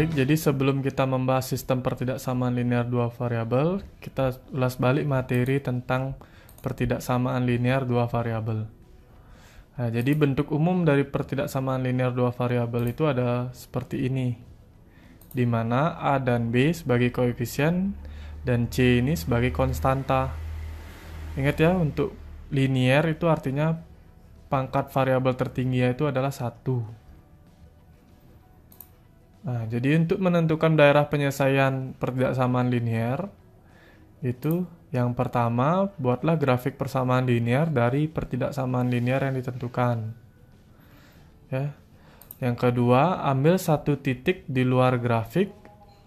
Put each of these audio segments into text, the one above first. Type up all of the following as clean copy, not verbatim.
Baik, jadi sebelum kita membahas sistem pertidaksamaan linear dua variabel, kita ulas balik materi tentang pertidaksamaan linear dua variabel. Nah, jadi bentuk umum dari pertidaksamaan linear dua variabel itu ada seperti ini, di mana A dan B sebagai koefisien dan C ini sebagai konstanta. Ingat ya, untuk linear itu artinya pangkat variabel tertinggi itu adalah 1. Nah, jadi untuk menentukan daerah penyelesaian pertidaksamaan linear, itu yang pertama, buatlah grafik persamaan linear dari pertidaksamaan linear yang ditentukan. Ya. Yang kedua, ambil satu titik di luar grafik,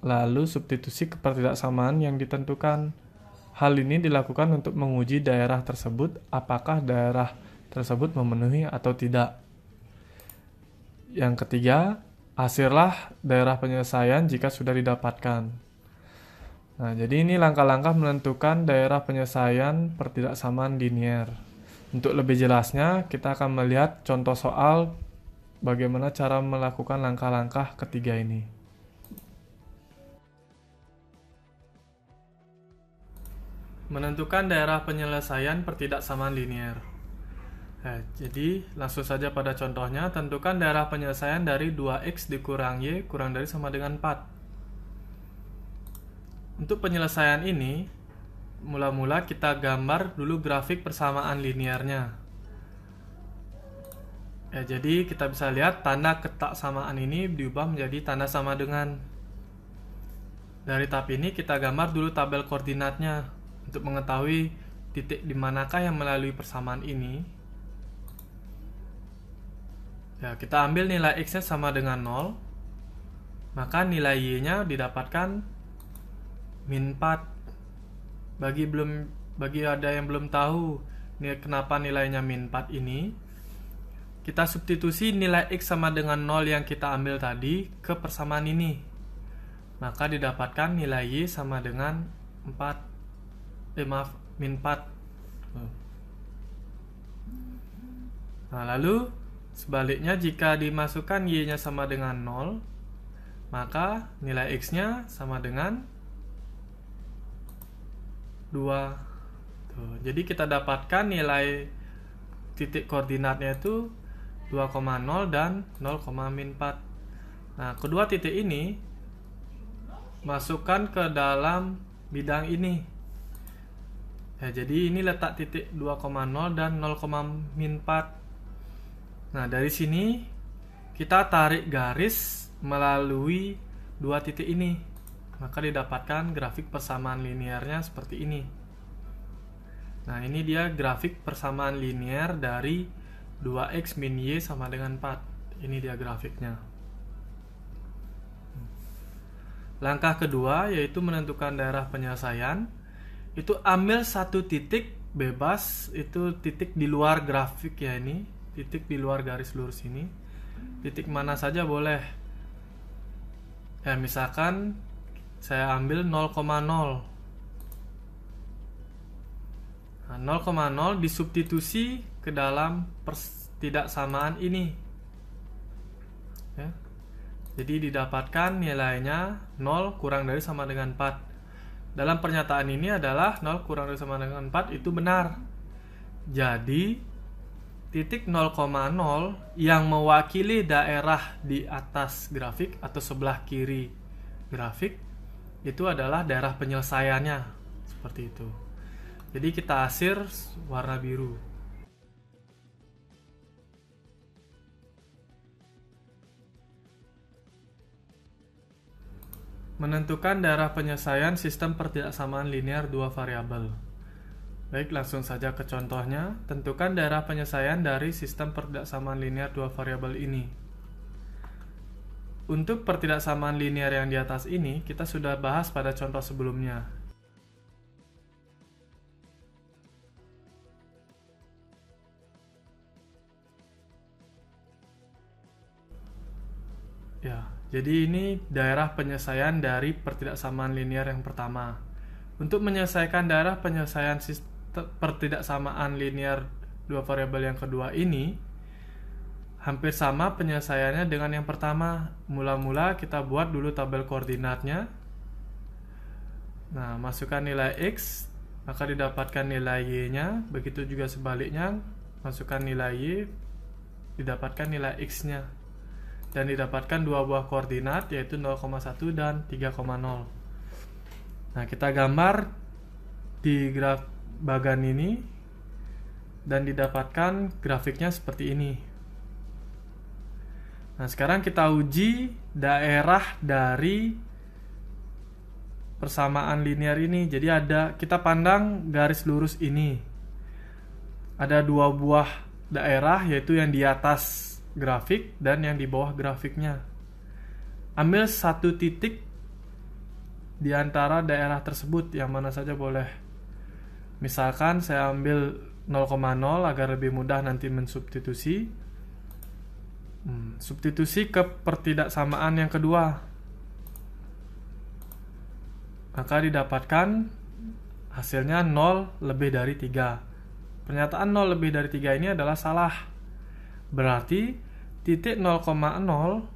lalu substitusi ke pertidaksamaan yang ditentukan. Hal ini dilakukan untuk menguji daerah tersebut, apakah daerah tersebut memenuhi atau tidak. Yang ketiga, hasillah daerah penyelesaian jika sudah didapatkan. Nah, jadi ini langkah-langkah menentukan daerah penyelesaian pertidaksamaan linear. Untuk lebih jelasnya, kita akan melihat contoh soal bagaimana cara melakukan langkah-langkah ketiga ini. Menentukan daerah penyelesaian pertidaksamaan linear. Nah, jadi langsung saja pada contohnya, tentukan daerah penyelesaian dari 2x dikurang y kurang dari sama dengan 4. Untuk penyelesaian ini, mula-mula kita gambar dulu grafik persamaan linearnya. Ya, jadi kita bisa lihat tanda ketaksamaan ini diubah menjadi tanda sama dengan. Dari tahap ini kita gambar dulu tabel koordinatnya untuk mengetahui titik di manakah yang melalui persamaan ini. Ya, kita ambil nilai x-nya sama dengan 0, maka nilai y-nya didapatkan min 4. Bagi ada yang belum tahu kenapa nilainya min 4 ini, kita substitusi nilai x sama dengan 0 yang kita ambil tadi ke persamaan ini, maka didapatkan nilai y sama dengan min 4. Nah, lalu sebaliknya, jika dimasukkan y-nya sama dengan 0, maka nilai x-nya sama dengan 2. Jadi kita dapatkan nilai titik koordinatnya itu 2,0 dan 0,4. Nah, kedua titik ini masukkan ke dalam bidang ini. Ya, jadi ini letak titik 2,0 dan 0,4. Nah, dari sini kita tarik garis melalui dua titik ini, maka didapatkan grafik persamaan linearnya seperti ini. Nah, ini dia grafik persamaan linear dari 2x min y sama dengan 4. Ini dia grafiknya. Langkah kedua yaitu menentukan daerah penyelesaian. Itu ambil satu titik bebas, itu titik di luar grafik ya, ini titik di luar garis lurus ini. Titik mana saja boleh. Ya, misalkan saya ambil 0,0. Nah, 0,0 disubstitusi ke dalam pertidaksamaan ini. Ya. Jadi didapatkan nilainya 0 kurang dari sama dengan 4. Dalam pernyataan ini adalah 0 kurang dari sama dengan 4 itu benar. Jadi titik 0,0 yang mewakili daerah di atas grafik atau sebelah kiri grafik itu adalah daerah penyelesaiannya, seperti itu. Jadi kita asir warna biru. Menentukan daerah penyelesaian sistem pertidaksamaan linear dua variabel. Baik, langsung saja ke contohnya. Tentukan daerah penyelesaian dari sistem pertidaksamaan linear dua variabel ini. Untuk pertidaksamaan linear yang di atas ini, kita sudah bahas pada contoh sebelumnya. Ya, jadi ini daerah penyelesaian dari pertidaksamaan linear yang pertama. Untuk menyelesaikan daerah penyelesaian pertidaksamaan linear dua variabel yang kedua ini, hampir sama penyelesaiannya dengan yang pertama. Mula-mula kita buat dulu tabel koordinatnya. Nah, masukkan nilai X, maka didapatkan nilai Y-nya. Begitu juga sebaliknya, masukkan nilai Y, didapatkan nilai X-nya. Dan didapatkan dua buah koordinat, yaitu 0,1 dan 3,0. Nah, kita gambar di graf bagan ini, dan didapatkan grafiknya seperti ini. Nah, sekarang kita uji daerah dari persamaan linear ini. Jadi kita pandang garis lurus ini. Ada dua buah daerah, yaitu yang di atas grafik dan yang di bawah grafiknya. Ambil satu titik di antara daerah tersebut, yang mana saja boleh. Misalkan saya ambil 0,0 agar lebih mudah nanti mensubstitusi. Substitusi ke pertidaksamaan yang kedua, maka didapatkan hasilnya 0 lebih dari 3. Pernyataan 0 lebih dari 3 ini adalah salah. Berarti titik 0,0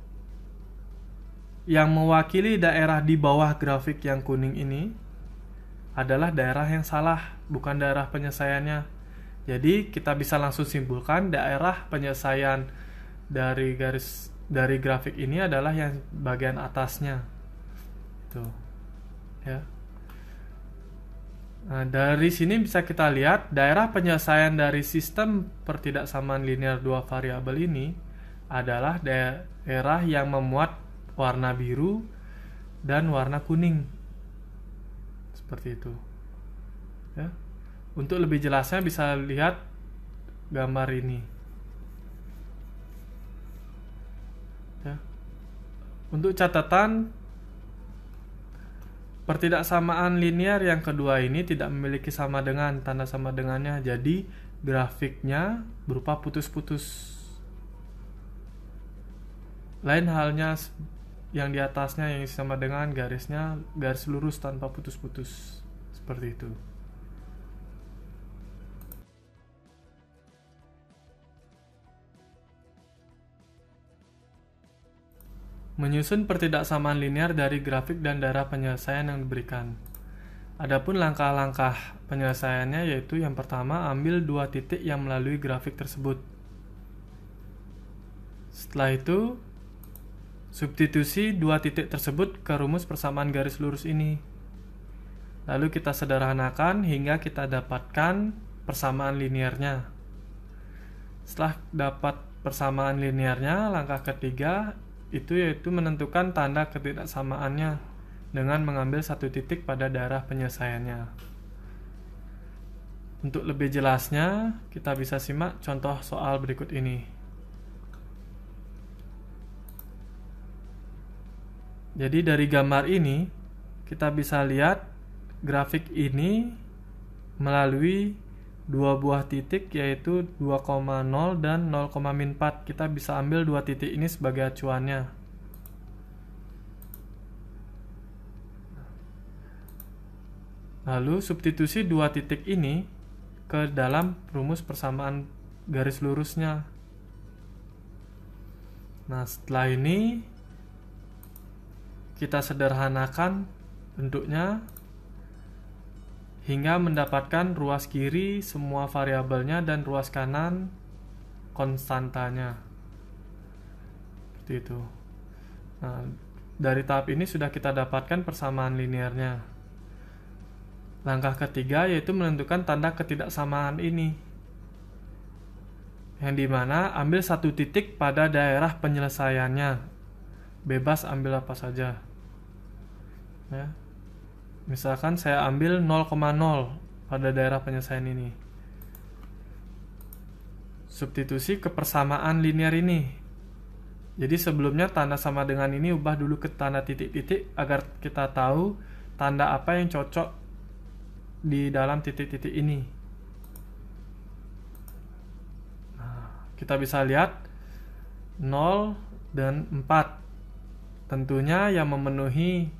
yang mewakili daerah di bawah grafik yang kuning ini adalah daerah yang salah, bukan daerah penyelesaiannya. Jadi kita bisa langsung simpulkan daerah penyelesaian dari grafik ini adalah yang bagian atasnya. Tuh. Ya. Nah, dari sini bisa kita lihat daerah penyelesaian dari sistem pertidaksamaan linear dua variabel ini adalah daerah yang memuat warna biru dan warna kuning. Seperti itu. Ya. Untuk lebih jelasnya bisa lihat gambar ini. Ya. Untuk catatan, pertidaksamaan linear yang kedua ini tidak memiliki sama dengan, tanda sama dengannya. Jadi grafiknya berupa putus-putus. Lain halnya yang di atasnya yang sama dengan garisnya garis lurus tanpa putus-putus. Seperti itu. Menyusun pertidaksamaan linear dari grafik dan daerah penyelesaian yang diberikan. Adapun langkah-langkah penyelesaiannya yaitu yang pertama, ambil dua titik yang melalui grafik tersebut. Setelah itu, substitusi dua titik tersebut ke rumus persamaan garis lurus ini. Lalu kita sederhanakan hingga kita dapatkan persamaan linearnya. Setelah dapat persamaan linearnya, langkah ketiga itu yaitu menentukan tanda ketidaksamaannya dengan mengambil satu titik pada daerah penyelesaiannya. Untuk lebih jelasnya, kita bisa simak contoh soal berikut ini. Jadi dari gambar ini, kita bisa lihat grafik ini melalui dua buah titik yaitu 2,0 dan 0,4. Kita bisa ambil dua titik ini sebagai acuannya. Lalu substitusi dua titik ini ke dalam rumus persamaan garis lurusnya. Nah, setelah ini kita sederhanakan bentuknya hingga mendapatkan ruas kiri semua variabelnya dan ruas kanan konstantanya. Seperti itu. Nah, dari tahap ini sudah kita dapatkan persamaan linearnya. Langkah ketiga yaitu menentukan tanda ketidaksamaan ini, yang dimana ambil satu titik pada daerah penyelesaiannya. Bebas ambil apa saja. Ya. Misalkan saya ambil 0,0 pada daerah penyelesaian ini. Substitusi ke persamaan linear ini. Jadi sebelumnya tanda sama dengan ini ubah dulu ke tanda titik-titik agar kita tahu tanda apa yang cocok di dalam titik-titik ini. Nah, kita bisa lihat 0 dan 4. Tentunya yang memenuhi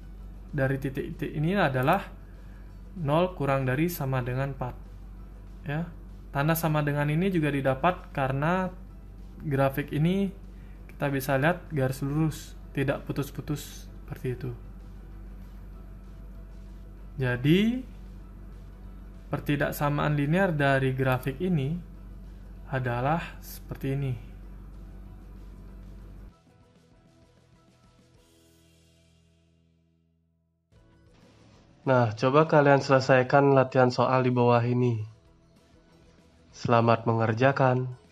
dari titik-titik ini adalah 0 kurang dari sama dengan 4. Ya. Tanda sama dengan ini juga didapat karena grafik ini kita bisa lihat garis lurus, tidak putus-putus seperti itu. Jadi, pertidaksamaan linear dari grafik ini adalah seperti ini. Nah, coba kalian selesaikan latihan soal di bawah ini. Selamat mengerjakan.